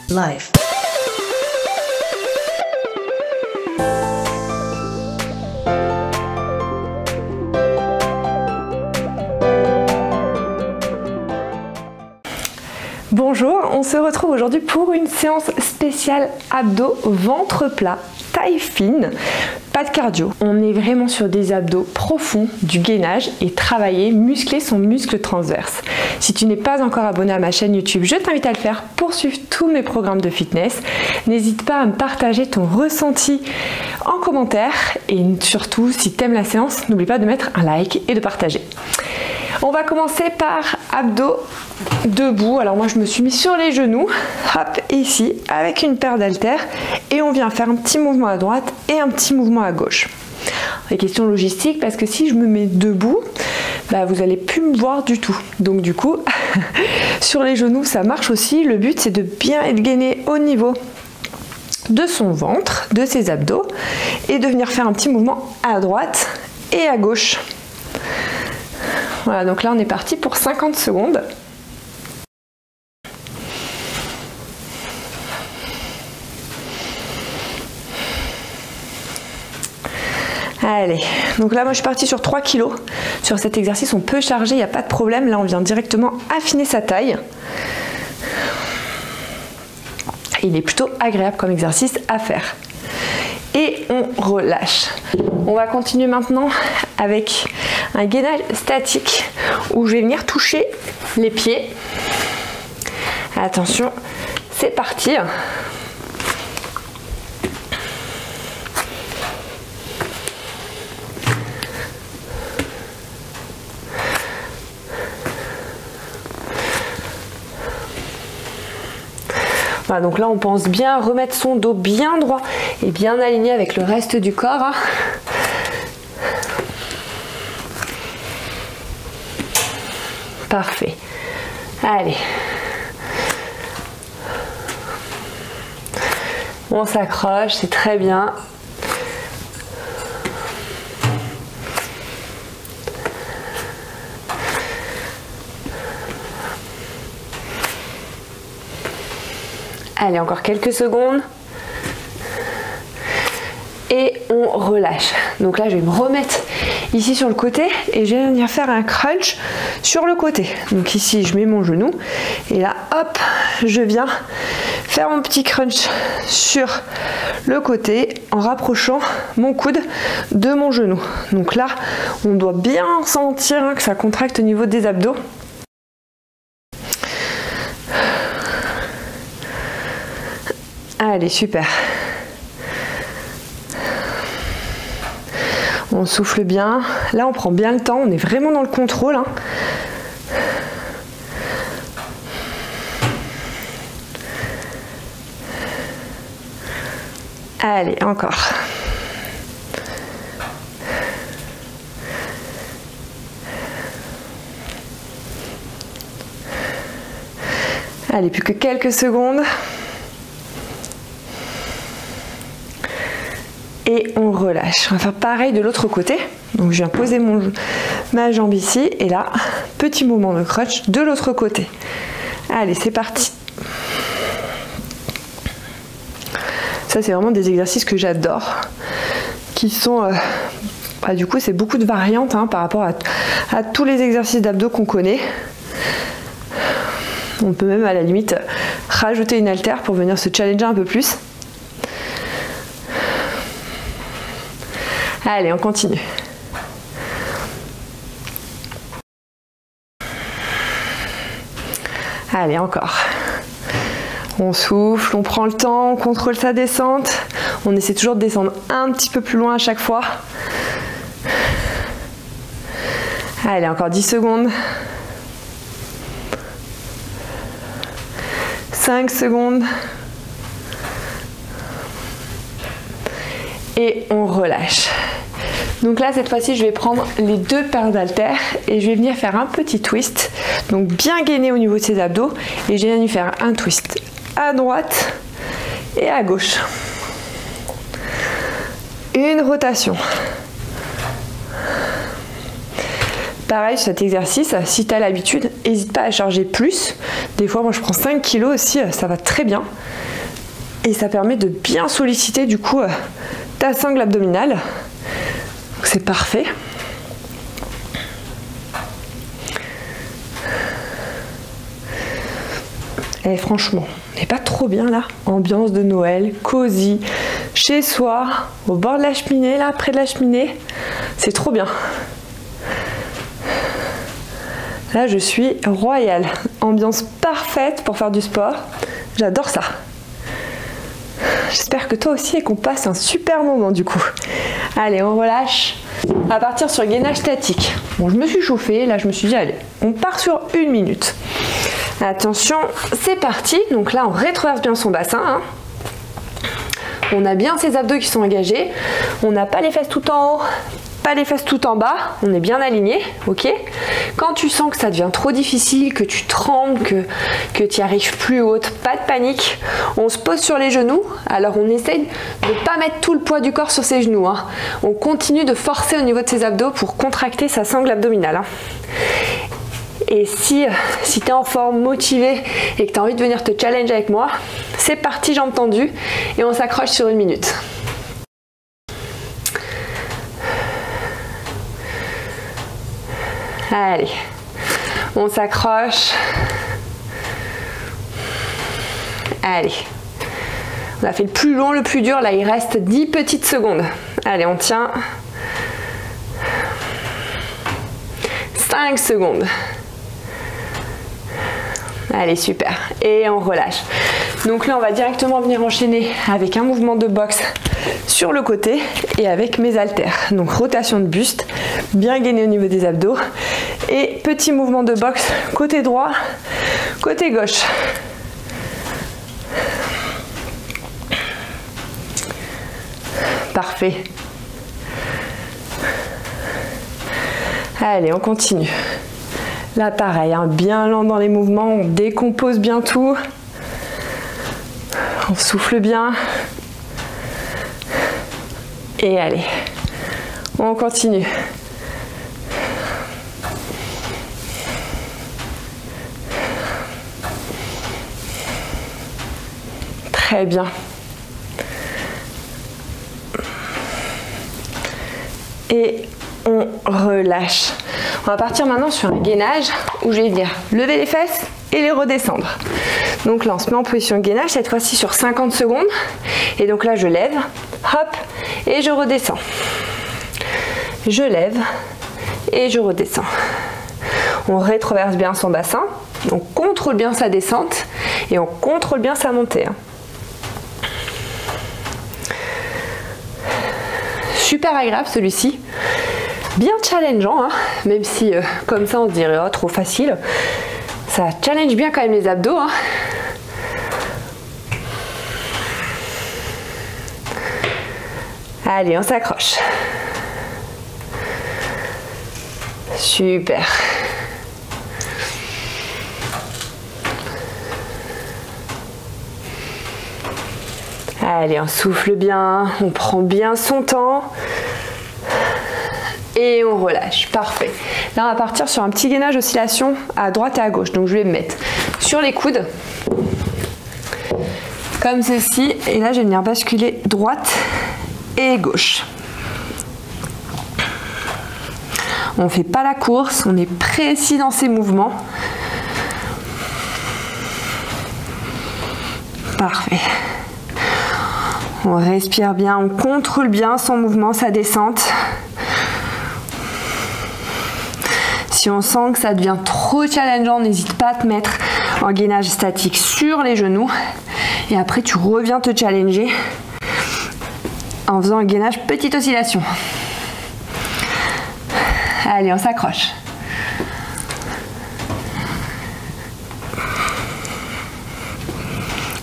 Life. Bonjour, on se retrouve aujourd'hui pour une séance spéciale abdos ventre plat, taille fine, pas de cardio. On est vraiment sur des abdos profonds, du gainage et travailler, muscler son muscle transverse. Si tu n'es pas encore abonné à ma chaîne YouTube, je t'invite à le faire pour suivre tous mes programmes de fitness. N'hésite pas à me partager ton ressenti en commentaire et surtout si tu aimes la séance, n'oublie pas de mettre un like et de partager. On va commencer par abdos debout. Alors moi je me suis mis sur les genoux, hop, ici, avec une paire d'haltères et on vient faire un petit mouvement à droite et un petit mouvement à gauche. Des questions logistiques parce que si je me mets debout, vous allez plus me voir du tout. Donc du coup, sur les genoux ça marche aussi. Le but c'est de bien être gainé au niveau de son ventre, de ses abdos et de venir faire un petit mouvement à droite et à gauche. Voilà, donc là on est parti pour 50 secondes. Allez, donc là moi je suis partie sur 3 kg. Sur cet exercice on peut charger, il n'y a pas de problème. Là on vient directement affiner sa taille. Il est plutôt agréable comme exercice à faire. Et on relâche. On va continuer maintenant avec un gainage statique où je vais venir toucher les pieds. Attention, c'est parti. Voilà, donc là on pense bien remettre son dos bien droit et bien aligné avec le reste du corps. Parfait. Allez. On s'accroche, c'est très bien. Allez, encore quelques secondes. Et on relâche. Donc là, je vais me remettre ici sur le côté et je vais venir faire un crunch sur le côté. Donc ici, je mets mon genou et là, hop, je viens faire mon petit crunch sur le côté en rapprochant mon coude de mon genou. Donc là, on doit bien sentir que ça contracte au niveau des abdos. Allez, super. On souffle bien. Là, on prend bien le temps. On est vraiment dans le contrôle. Allez, encore. Allez, plus que quelques secondes. Et on relâche. On va faire pareil de l'autre côté. Donc je viens poser ma jambe ici. Et là, petit mouvement de crunch de l'autre côté. Allez, c'est parti. Ça, c'est vraiment des exercices que j'adore. Qui sont... du coup, c'est beaucoup de variantes par rapport à tous les exercices d'abdos qu'on connaît. On peut même à la limite rajouter une haltère pour venir se challenger un peu plus. Allez, on continue. Allez, encore. On souffle, on prend le temps, on contrôle sa descente. On essaie toujours de descendre un petit peu plus loin à chaque fois. Allez, encore 10 secondes. 5 secondes. Et on relâche. Donc là, cette fois-ci, je vais prendre les deux paires d'haltères et je vais venir faire un petit twist. Donc bien gainer au niveau de ses abdos. Et je vais venir faire un twist à droite et à gauche. Une rotation. Pareil, cet exercice, si tu as l'habitude, n'hésite pas à charger plus. Des fois, moi je prends 5 kg aussi, ça va très bien. Et ça permet de bien solliciter du coup ta sangle abdominale. C'est parfait. Et franchement, on n'est pas trop bien là. Ambiance de Noël, cosy, chez soi, au bord de la cheminée, là, près de la cheminée. C'est trop bien. Là, je suis royale. Ambiance parfaite pour faire du sport. J'adore ça. J'espère que toi aussi et qu'on passe un super moment du coup. Allez, on relâche. On va partir sur gainage statique. Bon, je me suis chauffée. Là, je me suis dit, allez, on part sur 1 minute. Attention, c'est parti. Donc là, on rétroverse bien son bassin. Hein. On a bien ses abdos qui sont engagés. On n'a pas les fesses tout en haut, pas les fesses tout en bas. On est bien aligné, ok? Quand tu sens que ça devient trop difficile, que tu trembles, que tu n'y arrives plus haute, pas de panique. On se pose sur les genoux. Alors on essaye de ne pas mettre tout le poids du corps sur ses genoux. Hein. On continue de forcer au niveau de ses abdos pour contracter sa sangle abdominale. Hein. Et si tu es en forme, motivé et que tu as envie de venir te challenger avec moi, c'est parti, jambes tendues et on s'accroche sur 1 minute. Allez, on s'accroche. Allez, on a fait le plus long, le plus dur, là il reste 10 petites secondes. Allez, on tient. 5 secondes. Allez, super. Et on relâche. Donc là, on va directement venir enchaîner avec un mouvement de boxe sur le côté et avec mes haltères. Donc rotation de buste, bien gainé au niveau des abdos. Et petit mouvement de boxe côté droit, côté gauche. Parfait. Allez, on continue. Là, pareil, hein, bien lent dans les mouvements, on décompose bien tout. On souffle bien. Et allez, on continue. Très bien. Et on relâche. On va partir maintenant sur un gainage où je vais venir lever les fesses et les redescendre. Donc là, on se met en position gainage, cette fois-ci sur 50 secondes. Et donc là, je lève, hop, et je redescends. Je lève et je redescends. On rétroverse bien son bassin, on contrôle bien sa descente et on contrôle bien sa montée. Super agréable celui-ci. Bien challengeant, hein, même si comme ça on se dirait oh, trop facile. Ça challenge bien quand même les abdos. Hein. Allez, on s'accroche. Super. Allez, on souffle bien, on prend bien son temps. Et on relâche, parfait. Là, on va partir sur un petit gainage oscillation à droite et à gauche. Donc, je vais me mettre sur les coudes, comme ceci. Et là, je vais venir basculer droite et gauche. On ne fait pas la course, on est précis dans ces mouvements. Parfait. On respire bien, on contrôle bien son mouvement, sa descente. Si on sent que ça devient trop challengeant, n'hésite pas à te mettre en gainage statique sur les genoux. Et après, tu reviens te challenger en faisant un gainage petite oscillation. Allez, on s'accroche.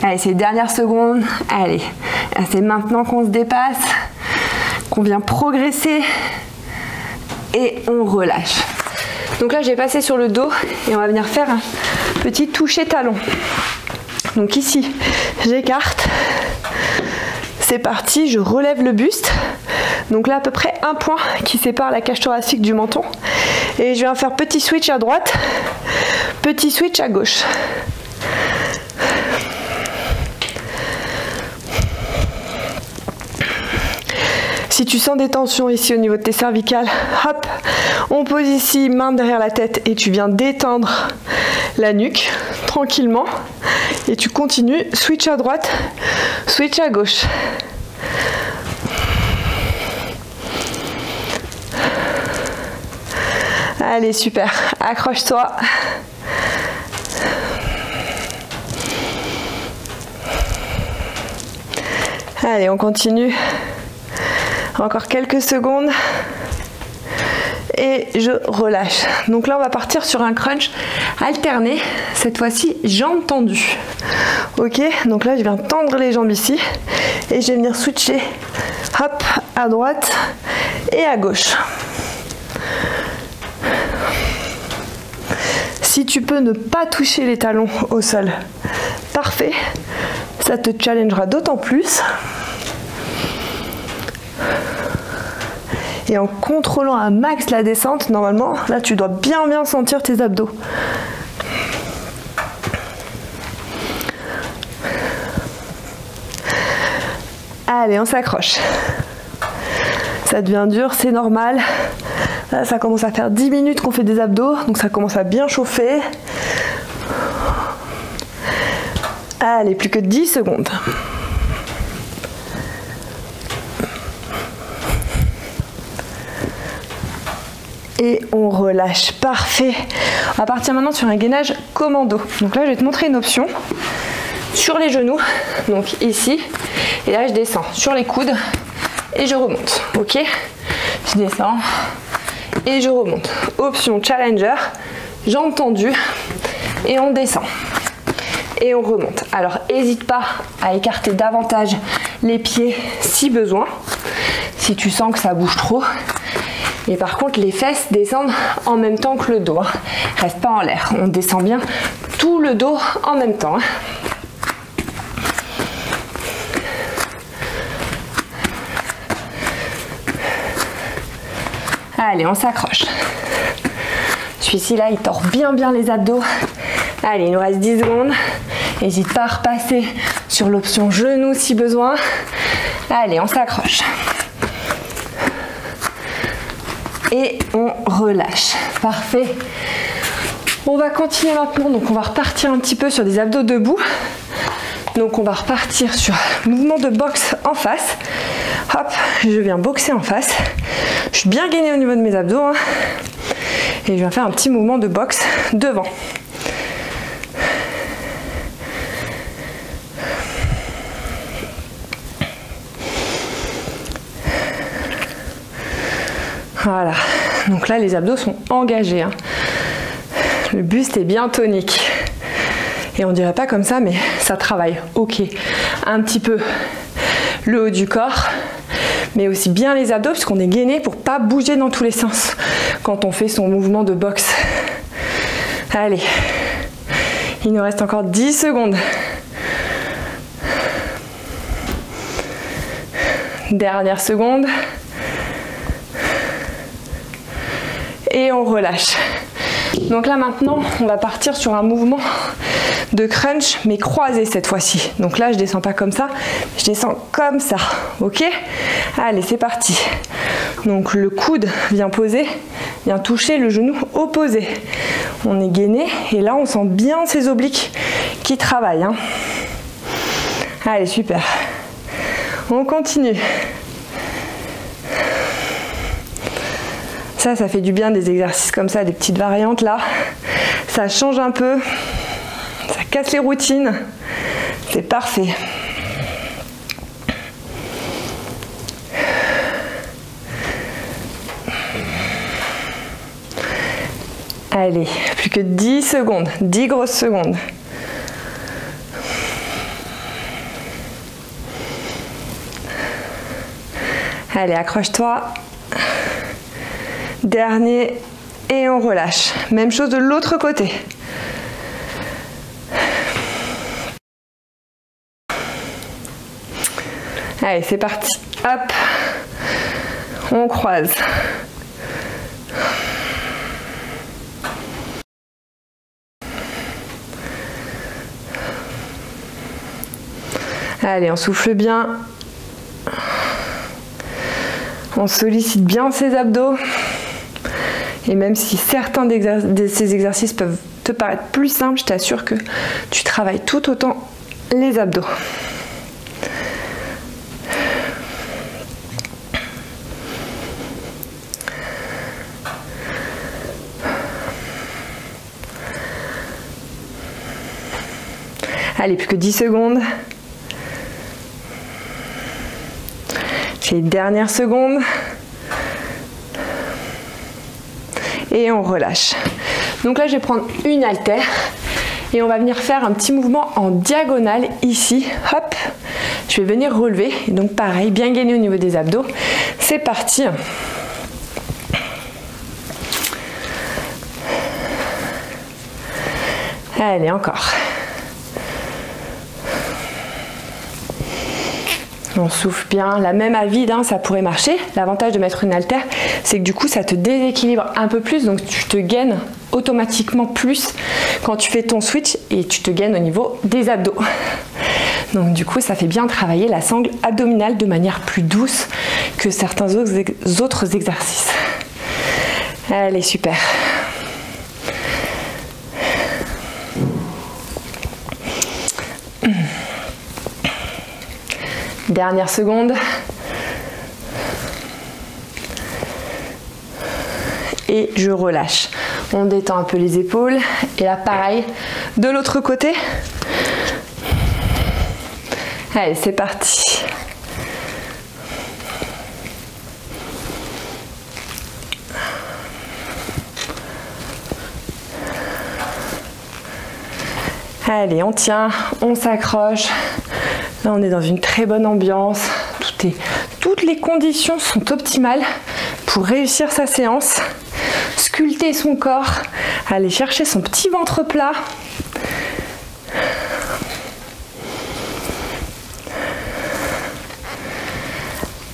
Allez, c'est les dernières secondes. Allez, c'est maintenant qu'on se dépasse, qu'on vient progresser et on relâche. Donc là, j'ai passé sur le dos et on va venir faire un petit toucher talon. Donc ici, j'écarte. C'est parti, je relève le buste. Donc là, à peu près un point qui sépare la cage thoracique du menton. Et je viens faire petit switch à droite, petit switch à gauche. Si tu sens des tensions ici au niveau de tes cervicales, hop, on pose ici, main derrière la tête et tu viens détendre la nuque tranquillement. Et tu continues, switch à droite, switch à gauche. Allez, super, accroche-toi. Allez, on continue. Encore quelques secondes. Et je relâche. Donc là, on va partir sur un crunch alterné. Cette fois-ci, jambes tendues. Ok, donc là, je viens tendre les jambes ici. Et je vais venir switcher, hop, à droite et à gauche. Si tu peux ne pas toucher les talons au sol, parfait. Ça te challengera d'autant plus. Et en contrôlant un max la descente, normalement, là tu dois bien sentir tes abdos. Allez, on s'accroche. Ça devient dur, c'est normal. Là, ça commence à faire 10 minutes qu'on fait des abdos, donc ça commence à bien chauffer. Allez, plus que 10 secondes. Et on relâche, parfait. On va partir maintenant sur un gainage commando. Donc là, je vais te montrer une option sur les genoux, donc ici. Et là, je descends sur les coudes et je remonte, ok? Je descends et je remonte. Option challenger, jambes tendues et on descend. Et on remonte. Alors, n'hésite pas à écarter davantage les pieds si besoin, si tu sens que ça bouge trop. Et par contre, les fesses descendent en même temps que le dos. Reste pas en l'air. On descend bien tout le dos en même temps. Allez, on s'accroche. Celui-ci là, il tord bien les abdos. Allez, il nous reste 10 secondes. N'hésite pas à repasser sur l'option genou si besoin. Allez, on s'accroche. Et on relâche. Parfait. On va continuer maintenant. Donc, on va repartir un petit peu sur des abdos debout. Donc, on va repartir sur mouvement de boxe en face. Hop, je viens boxer en face. Je suis bien gainée au niveau de mes abdos. Hein. Et je viens faire un petit mouvement de boxe devant. Voilà, donc là les abdos sont engagés. Hein. Le buste est bien tonique. Et on dirait pas comme ça, mais ça travaille. Ok, un petit peu le haut du corps, mais aussi bien les abdos, puisqu'on est gainé pour pas bouger dans tous les sens quand on fait son mouvement de boxe. Allez, il nous reste encore 10 secondes. Dernière seconde. Et on relâche. Donc là maintenant, on va partir sur un mouvement de crunch, mais croisé cette fois-ci. Donc là, je descends pas comme ça, je descends comme ça, ok? Allez, c'est parti. Donc le coude vient poser, vient toucher le genou opposé. On est gainé et là, on sent bien ces obliques qui travaillent. Hein. Allez, super. On continue. Ça fait du bien des exercices comme ça, des petites variantes là. Ça change un peu, ça casse les routines. C'est parfait. Allez, plus que 10 secondes, 10 grosses secondes. Allez, accroche-toi. Dernier, et on relâche. Même chose de l'autre côté. Allez, c'est parti. Hop, on croise. Allez, on souffle bien. On sollicite bien ses abdos. Et même si certains de ces exercices peuvent te paraître plus simples, je t'assure que tu travailles tout autant les abdos. Allez, plus que 10 secondes. Les dernières secondes. Et on relâche. Donc là, je vais prendre une haltère et on va venir faire un petit mouvement en diagonale ici. Hop, je vais venir relever. Et donc pareil, bien gainé au niveau des abdos. C'est parti. Allez, encore. On souffle bien, la même à vide, hein, ça pourrait marcher. L'avantage de mettre une haltère, c'est que du coup ça te déséquilibre un peu plus, donc tu te gaines automatiquement plus quand tu fais ton switch et tu te gaines au niveau des abdos. Donc du coup ça fait bien travailler la sangle abdominale de manière plus douce que certains autres exercices. Allez, super. Dernière seconde. Et je relâche. On détend un peu les épaules. Et là, pareil, de l'autre côté. Allez, c'est parti. Allez, on tient, on s'accroche. Là, on est dans une très bonne ambiance. Toutes les conditions sont optimales pour réussir sa séance. Sculpter son corps, aller chercher son petit ventre plat.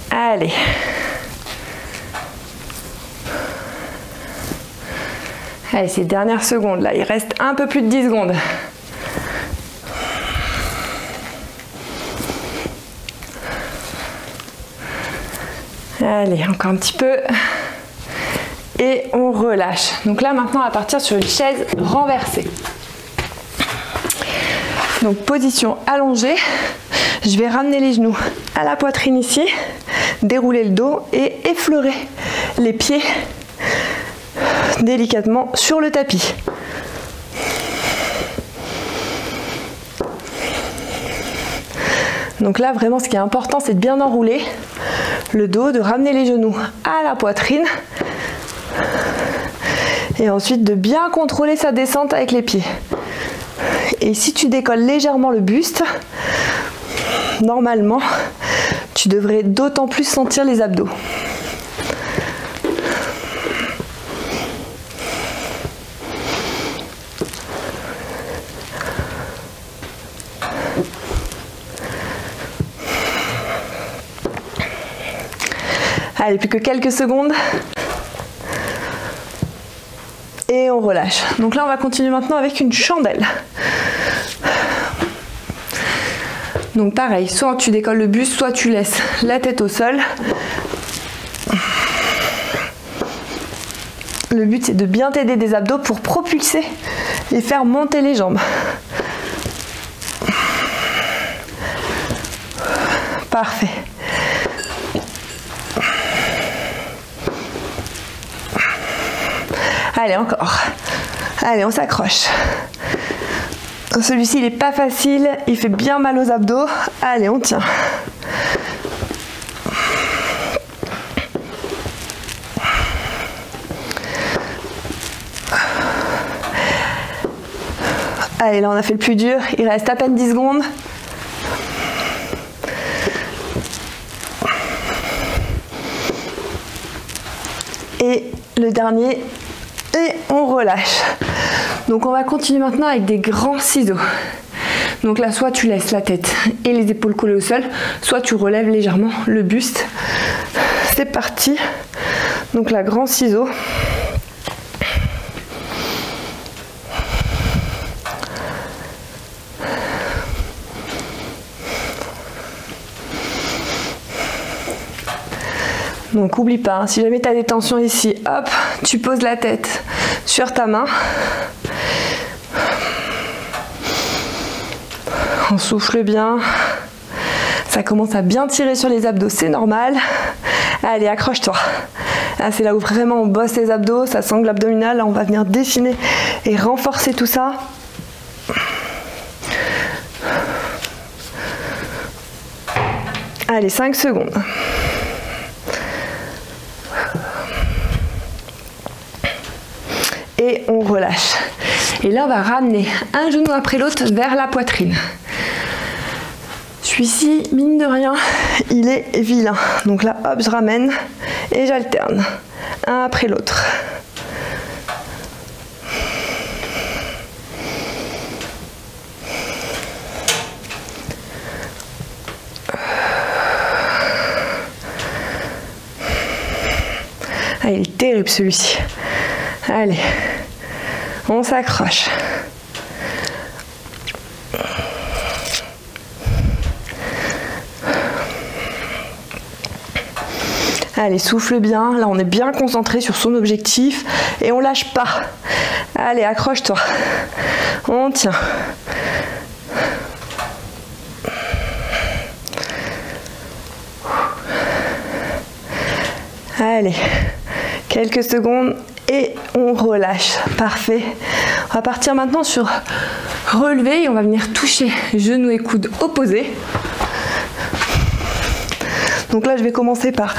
Allez. Allez, ces dernières secondes, là, il reste un peu plus de 10 secondes. Allez, encore un petit peu. Et on relâche. Donc là, maintenant, on va partir sur une chaise renversée. Donc, position allongée. Je vais ramener les genoux à la poitrine ici, dérouler le dos et effleurer les pieds délicatement sur le tapis. Donc là, vraiment, ce qui est important, c'est de bien enrouler le dos, de ramener les genoux à la poitrine et ensuite de bien contrôler sa descente avec les pieds. Et si tu décolles légèrement le buste, normalement, tu devrais d'autant plus sentir les abdos. Allez, plus que quelques secondes. Et on relâche. Donc là, on va continuer maintenant avec une chandelle. Donc pareil, soit tu décolles le buste, soit tu laisses la tête au sol. Le but, c'est de bien t'aider des abdos pour propulser et faire monter les jambes. Parfait. Allez, encore. Allez, on s'accroche. Celui-ci, il n'est pas facile. Il fait bien mal aux abdos. Allez, on tient. Allez, là, on a fait le plus dur. Il reste à peine 10 secondes. Et le dernier. Et on relâche. Donc on va continuer maintenant avec des grands ciseaux. Donc là, soit tu laisses la tête et les épaules collées au sol, soit tu relèves légèrement le buste. C'est parti. Donc là, grand ciseau. Donc oublie pas, hein, si jamais tu as des tensions ici, hop, tu poses la tête sur ta main. On souffle bien. Ça commence à bien tirer sur les abdos, c'est normal. Allez, accroche-toi. Là, c'est là où vraiment on bosse les abdos, ça sangle abdominal. Là, on va venir dessiner et renforcer tout ça. Allez, 5 secondes. Et on relâche. Et là, on va ramener un genou après l'autre vers la poitrine. Celui-ci, mine de rien, il est vilain. Donc là, hop, je ramène et j'alterne. Un après l'autre. Ah, il est terrible celui-ci. Allez, on s'accroche. Allez, souffle bien. Là, on est bien concentré sur son objectif et on lâche pas. Allez, accroche-toi. On tient. Allez, quelques secondes et on relâche. Parfait. On va partir maintenant sur relevé et on va venir toucher genoux et coudes opposés. Donc là, je vais commencer par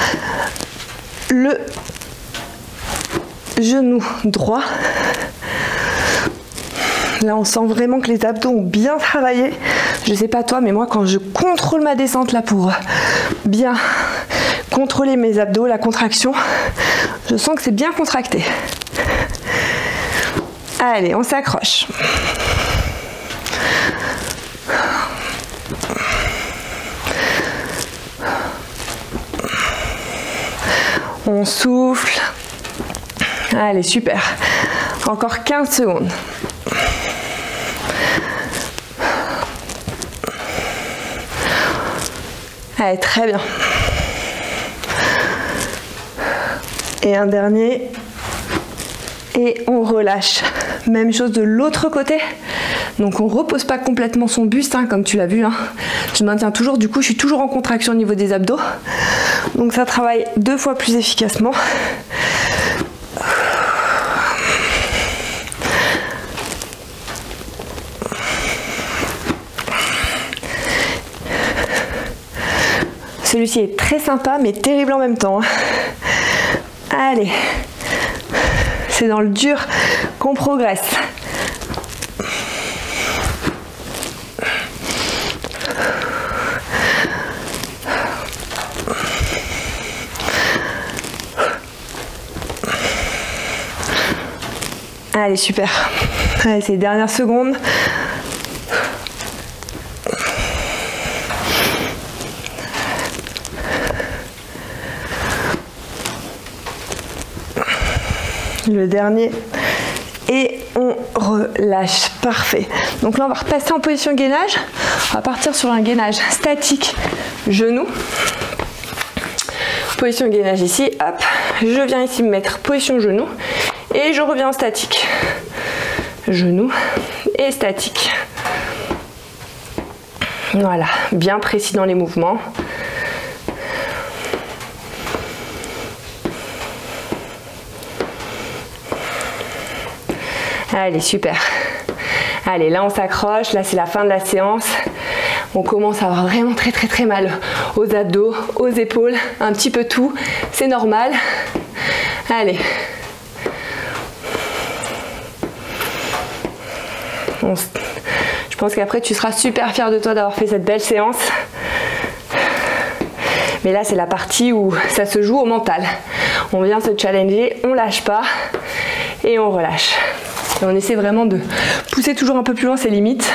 le genou droit. Là, on sent vraiment que les abdos ont bien travaillé. Je sais pas toi, mais moi, quand je contrôle ma descente là pour bien contrôler mes abdos, la contraction, je sens que c'est bien contracté. Allez, on s'accroche. On souffle. Allez, super. Encore 15 secondes. Allez, très bien. Et un dernier. Et on relâche. Même chose de l'autre côté. Donc on ne repose pas complètement son buste, hein, comme tu l'as vu. Hein. Je maintiens toujours, du coup je suis toujours en contraction au niveau des abdos. Donc ça travaille 2 fois plus efficacement. Celui-ci est très sympa mais terrible en même temps. Allez, c'est dans le dur qu'on progresse. Allez, super. Allez, c'est les dernières secondes. Le dernier. Et on relâche. Parfait. Donc là, on va repasser en position gainage. On va partir sur un gainage statique, genou. Position gainage ici. Hop. Je viens ici me mettre position genou. Et je reviens en statique. Genou et statique. Voilà. Bien précis dans les mouvements. Allez, super. Allez, là on s'accroche, là c'est la fin de la séance. On commence à avoir vraiment très mal aux abdos, aux épaules, un petit peu tout, c'est normal. Allez. Je pense qu'après tu seras super fier de toi d'avoir fait cette belle séance. Mais là c'est la partie où ça se joue au mental. On vient se challenger, on lâche pas et on relâche. Et on essaie vraiment de pousser toujours un peu plus loin ses limites.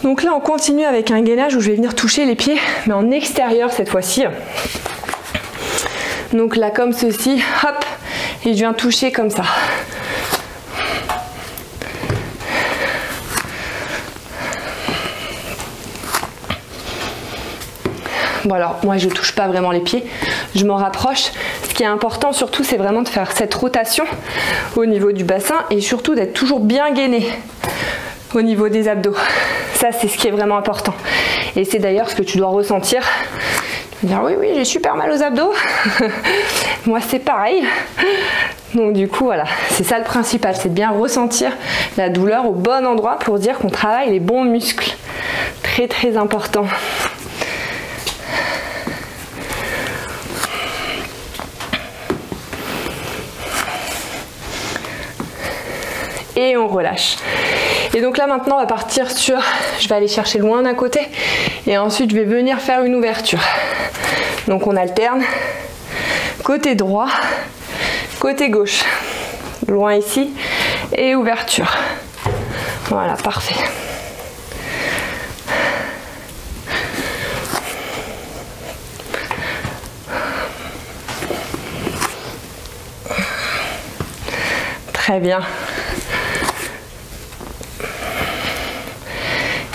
Donc là on continue avec un gainage où je vais venir toucher les pieds, mais en extérieur cette fois-ci. Donc là comme ceci, hop, et je viens toucher comme ça. Bon alors moi je touche pas vraiment les pieds, je m'en rapproche. Ce qui est important surtout c'est vraiment de faire cette rotation au niveau du bassin et surtout d'être toujours bien gainé au niveau des abdos. Ça c'est ce qui est vraiment important. Et c'est d'ailleurs ce que tu dois ressentir. Tu vas dire oui j'ai super mal aux abdos. Moi c'est pareil. Donc du coup voilà, c'est ça le principal, c'est de bien ressentir la douleur au bon endroit pour dire qu'on travaille les bons muscles. Très très important. Et on relâche. Et donc là maintenant on va partir sur, je vais aller chercher loin d'un côté et ensuite je vais venir faire une ouverture. Donc on alterne, côté droit, côté gauche, loin ici et ouverture. Voilà, parfait. Très bien.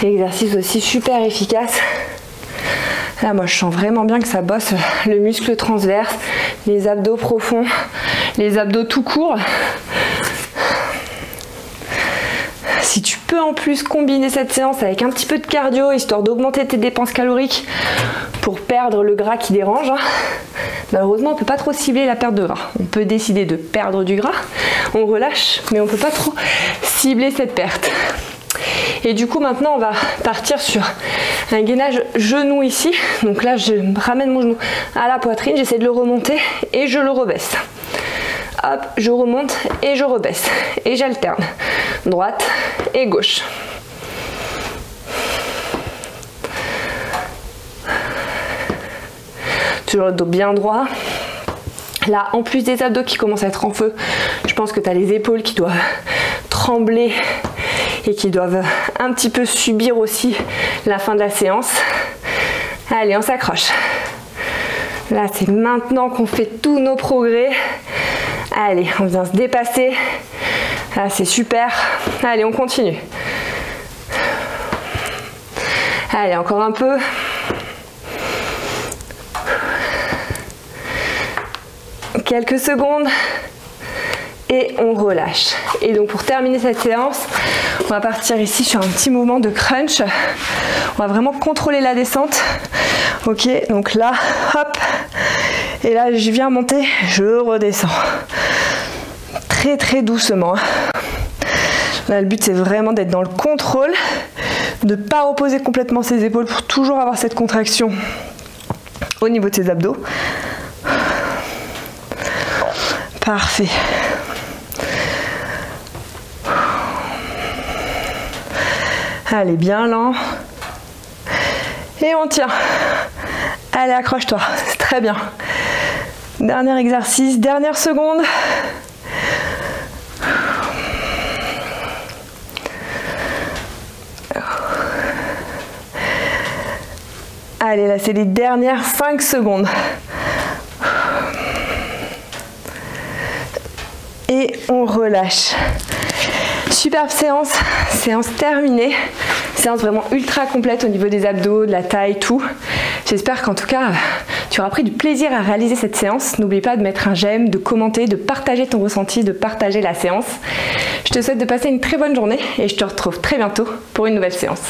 Exercice aussi super efficace. Là moi je sens vraiment bien que ça bosse le muscle transverse, les abdos profonds, les abdos tout courts. Si tu peux en plus combiner cette séance avec un petit peu de cardio histoire d'augmenter tes dépenses caloriques pour perdre le gras qui dérange, malheureusement on ne peut pas trop cibler la perte de gras. On peut décider de perdre du gras, on relâche, mais on ne peut pas trop cibler cette perte. Et du coup maintenant on va partir sur un gainage genou ici. Donc là je ramène mon genou à la poitrine, j'essaie de le remonter et je le rebaisse. Hop, je remonte et je rebaisse. Et j'alterne. Droite et gauche. Toujours le dos bien droit. Là, en plus des abdos qui commencent à être en feu, je pense que tu as les épaules qui doivent trembler et qui doivent un petit peu subir aussi la fin de la séance. Allez, on s'accroche. Là, c'est maintenant qu'on fait tous nos progrès. Allez, on vient se dépasser. Là, c'est super. Allez, on continue. Allez, encore un peu. Quelques secondes. Et on relâche. Et donc pour terminer cette séance, on va partir ici sur un petit mouvement de crunch. On va vraiment contrôler la descente. Ok, donc là, hop. Et là, je viens monter, je redescends. Très très doucement. Là, le but c'est vraiment d'être dans le contrôle, de ne pas reposer complètement ses épaules pour toujours avoir cette contraction au niveau de ses abdos. Parfait. Allez, bien lent. Et on tient. Allez, accroche-toi. C'est très bien. Dernier exercice, dernière seconde. Allez, là, c'est les dernières 5 secondes. Et on relâche. Superbe séance, séance terminée, séance vraiment ultra complète au niveau des abdos, de la taille, tout. J'espère qu'en tout cas, tu auras pris du plaisir à réaliser cette séance. N'oublie pas de mettre un j'aime, de commenter, de partager ton ressenti, de partager la séance. Je te souhaite de passer une très bonne journée et je te retrouve très bientôt pour une nouvelle séance.